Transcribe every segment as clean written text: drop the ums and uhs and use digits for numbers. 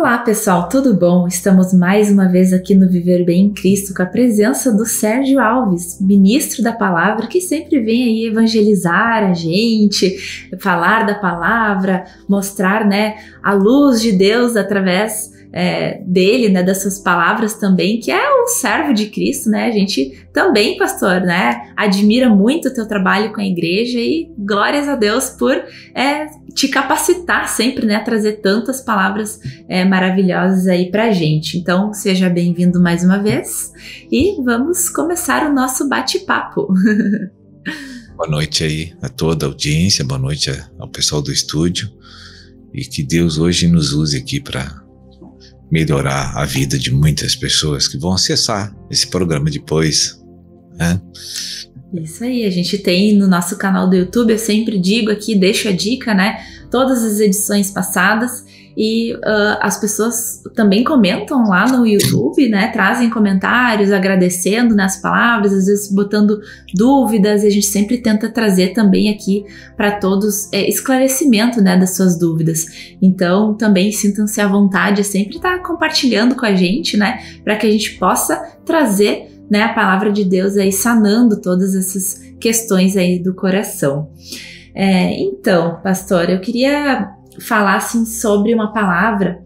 Olá pessoal, tudo bom? Estamos mais uma vez aqui no Viver Bem em Cristo com a presença do Sérgio Alves, ministro da palavra, que sempre vem aí evangelizar a gente, falar da palavra, mostrar, a luz de Deus através dele, das suas palavras também, que é o servo de Cristo, A gente também, pastor, admira muito o teu trabalho com a igreja e glórias a Deus por te capacitar sempre, a trazer tantas palavras maravilhosas aí pra gente. Então, seja bem-vindo mais uma vez e vamos começar o nosso bate-papo. Boa noite aí a toda a audiência, boa noite ao pessoal do estúdio e que Deus hoje nos use aqui para melhorar a vida de muitas pessoas que vão acessar esse programa depois, Isso aí, a gente tem no nosso canal do YouTube, eu sempre digo aqui, deixo a dica, todas as edições passadas e as pessoas também comentam lá no YouTube, trazem comentários, agradecendo as palavras, às vezes botando dúvidas, e a gente sempre tenta trazer também aqui para todos esclarecimento, das suas dúvidas. Então, também sintam-se à vontade, sempre estar compartilhando com a gente, para que a gente possa trazer a palavra de Deus aí sanando todas essas questões aí do coração. Então, pastor, eu queria falar assim, sobre uma palavra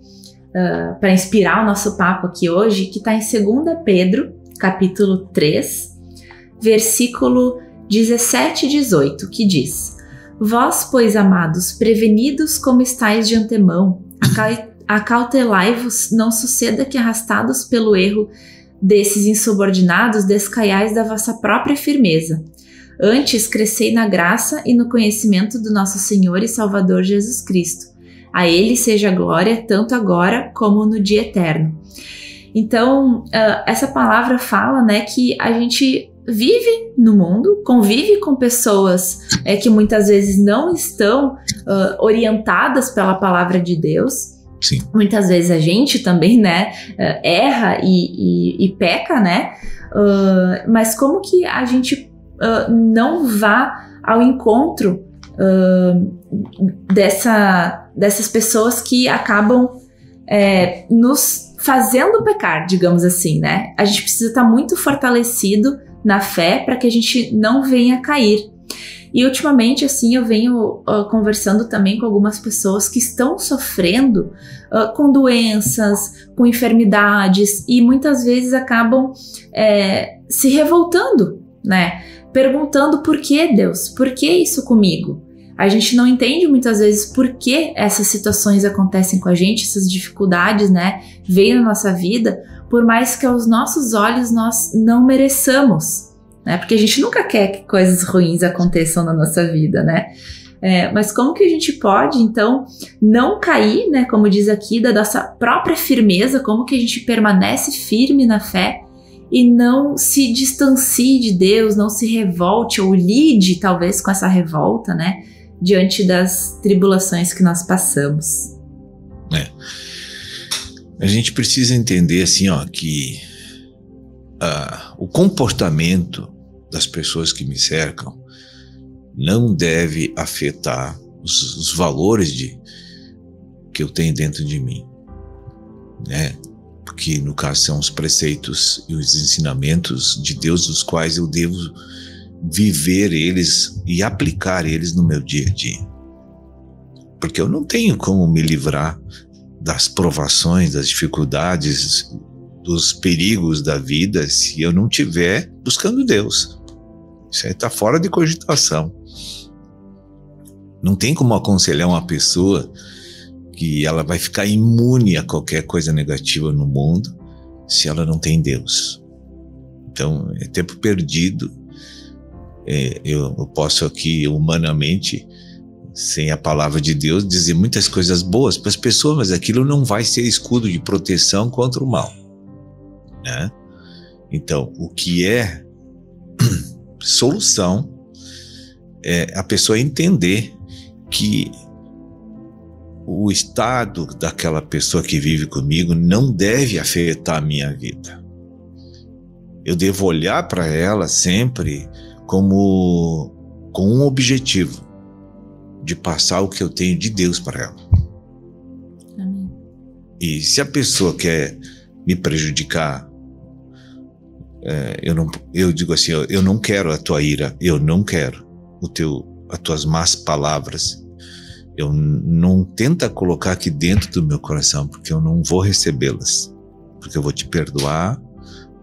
para inspirar o nosso papo aqui hoje, que está em 2 Pedro, capítulo 3, versículo 17 e 18, que diz: Vós, pois, amados, prevenidos como estáis de antemão, acautelai-vos, não suceda que, arrastados pelo erro desses insubordinados, descaiais da vossa própria firmeza. Antes, crescei na graça e no conhecimento do nosso Senhor e Salvador Jesus Cristo. A Ele seja a glória, tanto agora como no dia eterno. Então, essa palavra fala, que a gente vive no mundo, convive com pessoas que muitas vezes não estão orientadas pela palavra de Deus. Sim. Muitas vezes a gente também, erra e peca, mas como que a gente não vá ao encontro dessas pessoas que acabam nos fazendo pecar, digamos assim, A gente precisa estar muito fortalecido na fé para que a gente não venha cair. E ultimamente, assim, eu venho conversando também com algumas pessoas que estão sofrendo com doenças, com enfermidades e muitas vezes acabam se revoltando, Perguntando por que, Deus? Por que isso comigo? A gente não entende muitas vezes por que essas situações acontecem com a gente, essas dificuldades, vêm na nossa vida, por mais que aos nossos olhos nós não mereçamos, Porque a gente nunca quer que coisas ruins aconteçam na nossa vida, mas como que a gente pode, então, não cair, como diz aqui, da nossa própria firmeza, como que a gente permanece firme na fé e não se distancie de Deus, não se revolte ou lide, talvez, com essa revolta, diante das tribulações que nós passamos. A gente precisa entender, assim, que o comportamento das pessoas que me cercam não deve afetar os valores que eu tenho dentro de mim, Porque no caso são os preceitos e os ensinamentos de Deus, dos quais eu devo viver eles e aplicar eles no meu dia a dia. Porque eu não tenho como me livrar das provações, das dificuldades, dos perigos da vida se eu não estiver buscando Deus. Isso aí está fora de cogitação. Não tem como aconselhar uma pessoa que ela vai ficar imune a qualquer coisa negativa no mundo se ela não tem Deus. Então, é tempo perdido. Eu posso aqui, humanamente, sem a palavra de Deus, dizer muitas coisas boas para as pessoas, mas aquilo não vai ser escudo de proteção contra o mal, Então, o que é solução é a pessoa entender que o estado daquela pessoa que vive comigo não deve afetar a minha vida. Eu devo olhar para ela sempre com um objetivo de passar o que eu tenho de Deus para ela. Amém. E se a pessoa quer me prejudicar, eu digo assim, eu não quero a tua ira, eu não quero as tuas más palavras. Eu não tenta colocar aqui dentro do meu coração, porque eu não vou recebê-las. Porque eu vou te perdoar,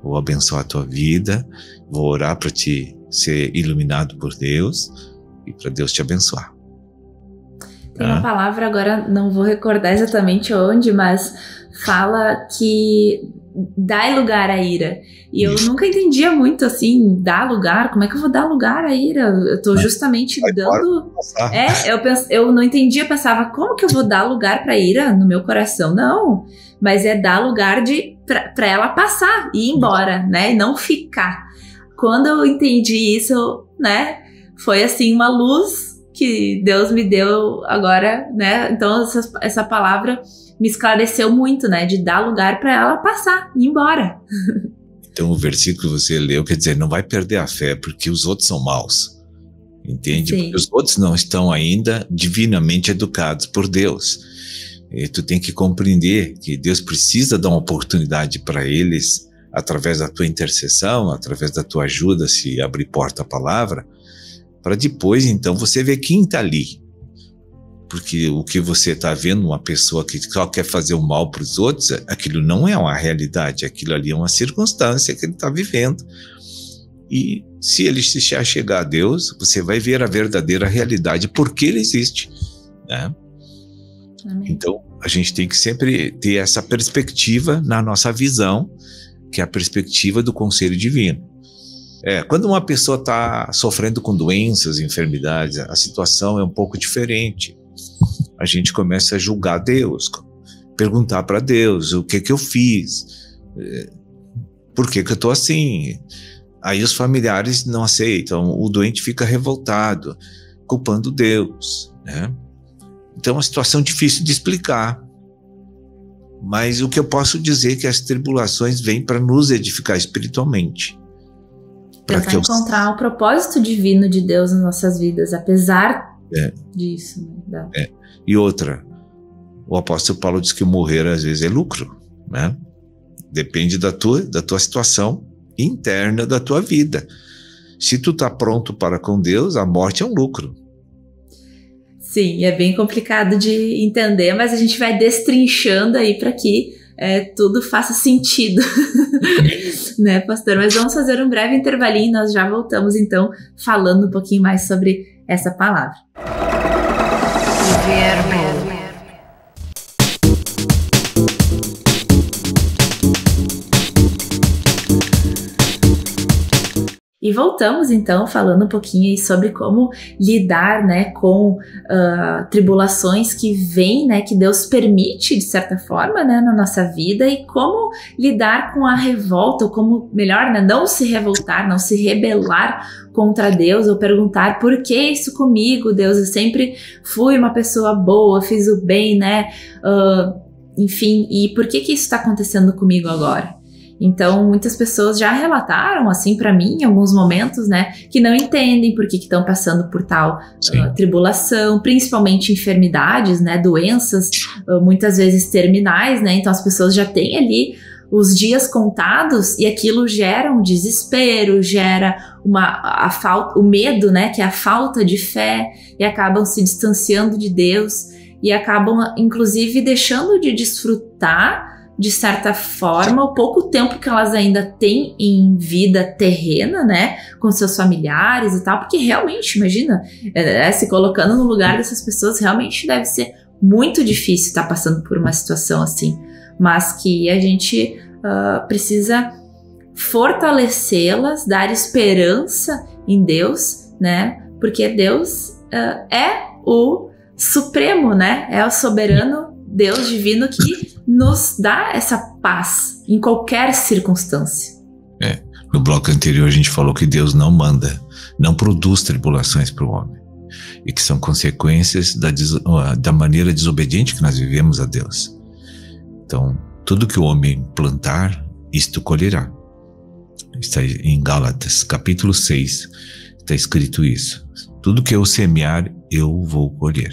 vou abençoar a tua vida, vou orar para te ser iluminado por Deus e para Deus te abençoar. Tem uma palavra, agora não vou recordar exatamente onde, mas fala que dá lugar à ira. E eu nunca entendia muito assim, dar lugar, como é que eu vou dar lugar à ira? Eu tô justamente dando... eu não entendia, pensava, como que eu vou dar lugar pra ira no meu coração? Não, mas é dar lugar pra ela passar e ir embora, né? E não ficar. Quando eu entendi isso, né? Foi assim, uma luz que Deus me deu agora, né? Então essa palavra me esclareceu muito, né? De dar lugar para ela passar, ir embora. Então o versículo que você leu quer dizer, não vai perder a fé, porque os outros são maus. Entende? Sim. Porque os outros não estão ainda divinamente educados por Deus. E tu tem que compreender que Deus precisa dar uma oportunidade para eles, através da tua intercessão, através da tua ajuda, se abrir porta à palavra, para depois, então, você ver quem está ali. Porque o que você está vendo, uma pessoa que só quer fazer o mal para os outros, aquilo não é uma realidade, aquilo ali é uma circunstância que ele está vivendo. E se ele se chegar a Deus, você vai ver a verdadeira realidade, porque ele existe, né? Amém. Então, a gente tem que sempre ter essa perspectiva na nossa visão, que é a perspectiva do conselho divino. Quando uma pessoa está sofrendo com doenças, enfermidades, a situação é um pouco diferente. A gente começa a julgar Deus, perguntar para Deus o que eu fiz, por que eu estou assim. Aí os familiares não aceitam, o doente fica revoltado, culpando Deus, né? Então é uma situação difícil de explicar. Mas o que eu posso dizer é que as tribulações vêm para nos edificar espiritualmente. Tentar encontrar o propósito divino de Deus nas nossas vidas, apesar disso. Né? E outra, o apóstolo Paulo diz que morrer às vezes é lucro, né? Depende da tua situação interna da tua vida. Se tu tá pronto para com Deus, a morte é um lucro. Sim, é bem complicado de entender, mas a gente vai destrinchando aí para que tudo faça sentido, né, pastor? Mas vamos fazer um breve intervalinho e nós já voltamos, então, falando um pouquinho mais sobre essa palavra. E voltamos, então, falando um pouquinho aí sobre como lidar, né, com tribulações que vêm, né, que Deus permite, de certa forma, né, na nossa vida, e como lidar com a revolta, ou como, melhor, né, não se revoltar, não se rebelar contra Deus, ou perguntar por que isso comigo, Deus? Eu sempre fui uma pessoa boa, fiz o bem, né, enfim, e por que isso está acontecendo comigo agora? Então, muitas pessoas já relataram, assim, para mim, em alguns momentos, né, que não entendem por que estão passando por tal tribulação, principalmente enfermidades, né, doenças, muitas vezes terminais, né, então as pessoas já têm ali os dias contados e aquilo gera um desespero, gera o medo, né, que é a falta de fé, e acabam se distanciando de Deus e acabam, inclusive, deixando de desfrutar, de certa forma, o pouco tempo que elas ainda têm em vida terrena, né, com seus familiares e tal, porque realmente, imagina, se colocando no lugar dessas pessoas, realmente deve ser muito difícil estar passando por uma situação assim, mas que a gente precisa fortalecê-las, dar esperança em Deus, né, porque Deus é o Supremo, né, é o soberano Deus divino que nos dá essa paz em qualquer circunstância. No bloco anterior a gente falou que Deus não produz tribulações para o homem, e que são consequências da maneira desobediente que nós vivemos a Deus. Então, tudo que o homem plantar, isto colherá. Está em Gálatas, capítulo 6, está escrito isso. Tudo que eu semear, eu vou colher.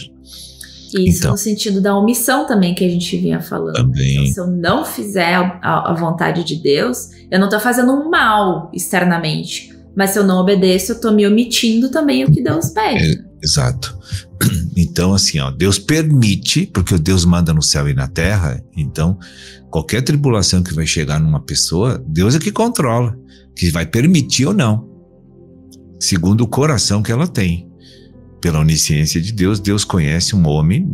Isso Então, no sentido da omissão também que a gente vinha falando. também. Então, se eu não fizer a vontade de Deus, eu não tô fazendo um mal externamente. Mas se eu não obedeço, eu tô me omitindo também o que Deus pede. Exato. Então, assim, ó, Deus permite, porque Deus manda no céu e na terra, então, qualquer tribulação que vai chegar numa pessoa, Deus é que controla, que vai permitir ou não, segundo o coração que ela tem. Pela onisciência de Deus, Deus conhece um homem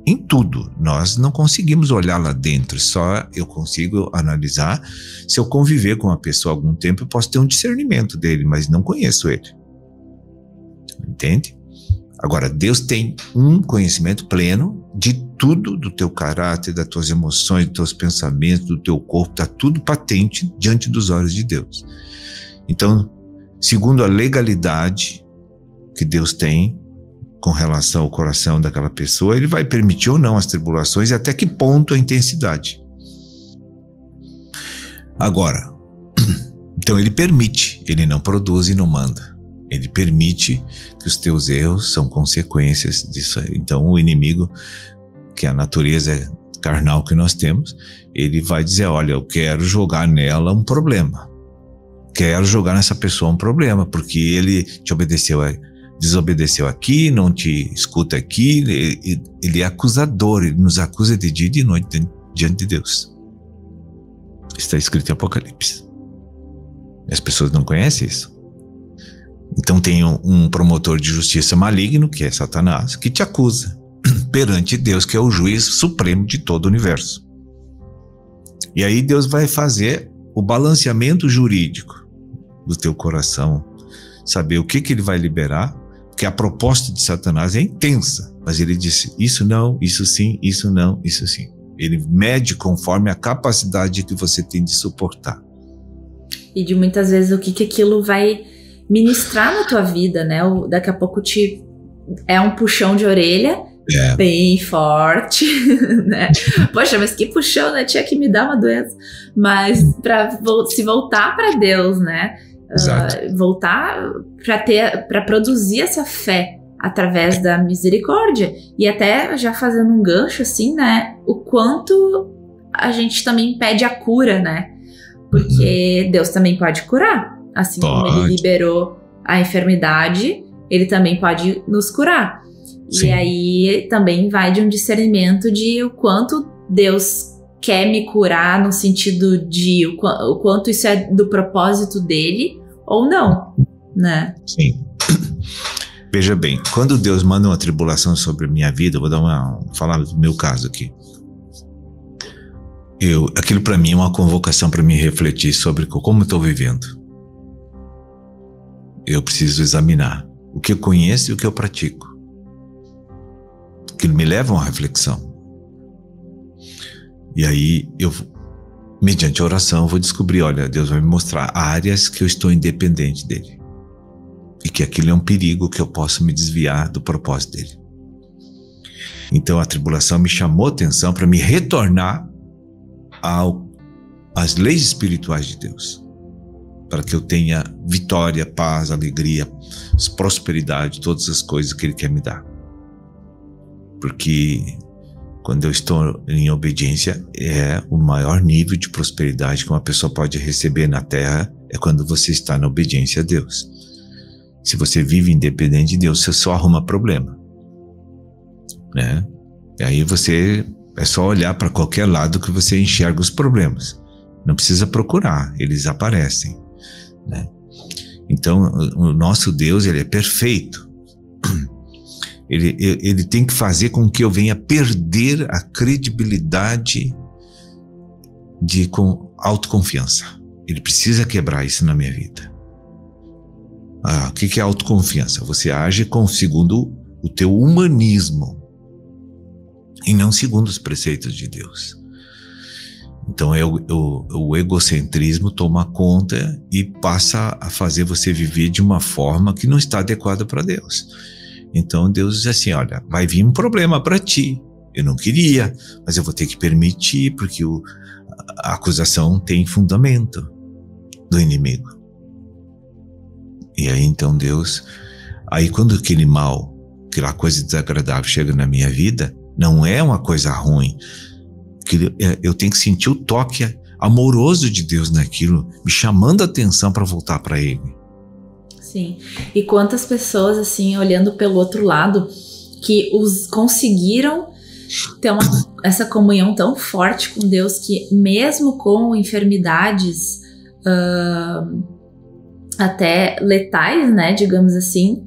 em tudo. Nós não conseguimos olhar lá dentro, só eu consigo analisar. Se eu conviver com uma pessoa há algum tempo, eu posso ter um discernimento dele, mas não conheço ele. Entende? Agora, Deus tem um conhecimento pleno de tudo, do teu caráter, das tuas emoções, dos teus pensamentos, do teu corpo, está tudo patente diante dos olhos de Deus. Então, segundo a legalidade que Deus tem com relação ao coração daquela pessoa, ele vai permitir ou não as tribulações e até que ponto a intensidade. Agora, então ele permite, ele não produz e não manda. Ele permite que os teus erros são consequências disso aí. Então o inimigo, que é a natureza carnal que nós temos, ele vai dizer, olha, eu quero jogar nela um problema. Quero jogar nessa pessoa um problema, porque ele te desobedeceu aqui, não te escuta aqui, ele é acusador, ele nos acusa de dia e de noite diante de Deus. Está escrito em Apocalipse. As pessoas não conhecem isso. Então tem um promotor de justiça maligno, que é Satanás, que te acusa perante Deus, que é o juiz supremo de todo o universo. E aí Deus vai fazer o balanceamento jurídico do teu coração, saber o que ele vai liberar, porque a proposta de Satanás é intensa, mas ele disse, isso não, isso sim, isso não, isso sim. Ele mede conforme a capacidade que você tem de suportar. E de muitas vezes o que aquilo vai ministrar na tua vida, né? Daqui a pouco é um puxão de orelha bem forte, né? Poxa, mas que puxão, né? Tinha que me dar uma doença. Mas para se voltar para Deus, né? Voltar para produzir essa fé através da misericórdia. E até já fazendo um gancho assim, né? O quanto a gente também pede a cura, né? Porque Deus também pode curar. Assim como ele liberou a enfermidade, ele também pode nos curar. Sim. E aí também vai de um discernimento de o quanto Deus quer me curar, no sentido de o quanto isso é do propósito dele ou não, né? Sim. Veja bem, quando Deus manda uma tribulação sobre a minha vida, eu vou falar do meu caso aqui. Aquilo para mim é uma convocação para me refletir sobre como eu estou vivendo. Eu preciso examinar o que eu conheço e o que eu pratico, que me levam à reflexão. E aí mediante a oração, eu vou descobrir, olha, Deus vai me mostrar áreas que eu estou independente dele e que aquilo é um perigo, que eu posso me desviar do propósito dele. Então a tribulação me chamou a atenção para me retornar às leis espirituais de Deus, para que eu tenha vitória, paz, alegria, prosperidade, todas as coisas que Ele quer me dar. Porque quando eu estou em obediência, é o maior nível de prosperidade que uma pessoa pode receber na terra, é quando você está na obediência a Deus. Se você vive independente de Deus, você só arruma problema, né? E aí é só olhar para qualquer lado que você enxerga os problemas. Não precisa procurar, eles aparecem, né? Então o nosso Deus, ele é perfeito. Ele tem que fazer com que eu venha perder a credibilidade com autoconfiança. Ele precisa quebrar isso na minha vida. O que é autoconfiança? Você age segundo o teu humanismo e não segundo os preceitos de Deus. Então o egocentrismo toma conta e passa a fazer você viver de uma forma que não está adequada para Deus. Então Deus diz assim, olha, vai vir um problema para ti. Eu não queria, mas eu vou ter que permitir, porque a acusação tem fundamento do inimigo. E aí então Deus, quando aquele mal aquela coisa desagradável chega na minha vida, não é uma coisa ruim. Eu tenho que sentir o toque amoroso de Deus naquilo, me chamando a atenção para voltar para Ele. Sim. E quantas pessoas, assim, olhando pelo outro lado, que conseguiram ter essa comunhão tão forte com Deus, que mesmo com enfermidades até letais, né, digamos assim,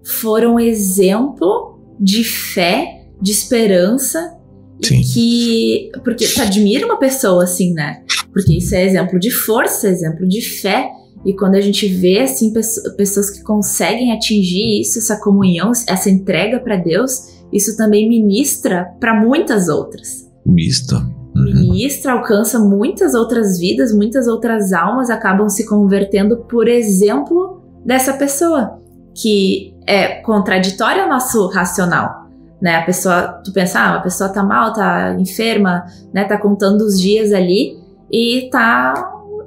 foram exemplo de fé, de esperança. Sim. Porque tu admira uma pessoa assim, né? Porque isso é exemplo de força, exemplo de fé. E quando a gente vê, assim, pessoas que conseguem atingir isso, essa comunhão, essa entrega para Deus, isso também ministra para muitas outras. Ministra, alcança muitas outras vidas, muitas outras almas acabam se convertendo por exemplo dessa pessoa, que é contraditória ao nosso racional. Né, a pessoa, tu pensa, a pessoa tá mal, tá enferma, né, tá contando os dias ali e tá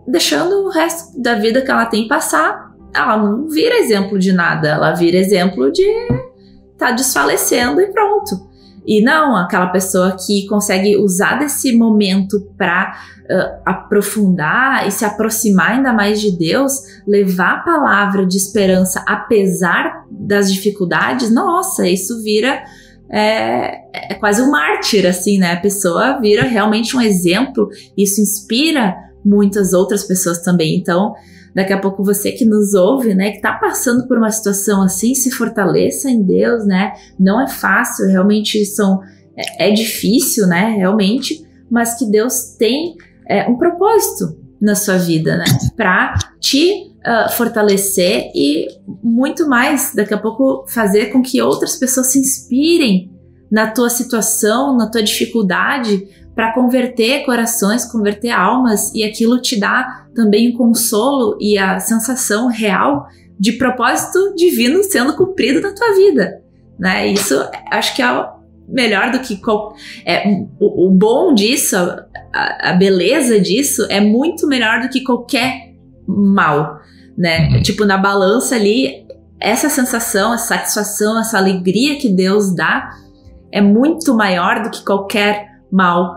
deixando o resto da vida que ela tem passar. Ela não vira exemplo de nada, ela vira exemplo de tá desfalecendo e pronto. E não, aquela pessoa que consegue usar desse momento para aprofundar e se aproximar ainda mais de Deus, levar a palavra de esperança apesar das dificuldades, nossa, isso vira... É quase um mártir, assim, né? A pessoa vira realmente um exemplo, isso inspira muitas outras pessoas também. Então, daqui a pouco você que nos ouve, né, que tá passando por uma situação assim, se fortaleça em Deus, né? Não é fácil, realmente é difícil, né? Realmente, mas que Deus tem um propósito na sua vida, né? Pra te fortalecer e muito mais, daqui a pouco fazer com que outras pessoas se inspirem na tua situação, na tua dificuldade, para converter corações, converter almas, e aquilo te dá também um consolo e a sensação real de propósito divino sendo cumprido na tua vida, né? Isso acho que é melhor do que o bom disso, a beleza disso é muito melhor do que qualquer mal, né? Tipo, na balança ali, essa sensação, essa satisfação, essa alegria que Deus dá é muito maior do que qualquer mal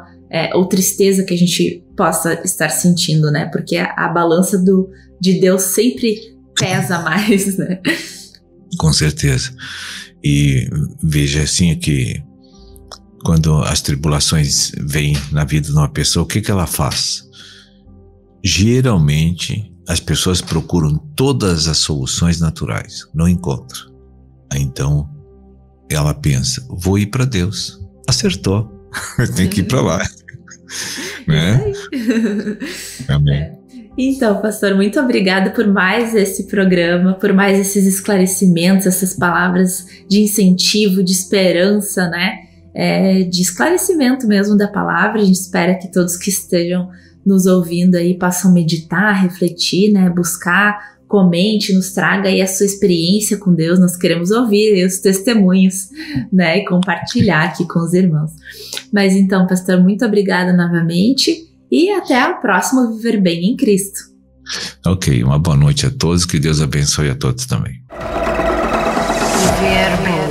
ou tristeza que a gente possa estar sentindo, né? Porque a balança de Deus sempre pesa mais, né? Com certeza. E veja assim que quando as tribulações vêm na vida de uma pessoa, o que ela faz? Geralmente as pessoas procuram todas as soluções naturais, não encontram. Então ela pensa, vou ir para Deus. Acertou, tem que ir para lá. Né? Amém. Então, pastor, muito obrigada por mais esse programa, por mais esses esclarecimentos, essas palavras de incentivo, de esperança, né? De esclarecimento mesmo da palavra. A gente espera que todos que estejam nos ouvindo aí possam meditar, refletir, né? Buscar, comente, nos traga aí a sua experiência com Deus. Nós queremos ouvir os testemunhos, né? E compartilhar aqui com os irmãos. Mas então, pastor, muito obrigada novamente e até o próximo Viver Bem em Cristo. Ok, uma boa noite a todos, que Deus abençoe a todos também. Viver Bem.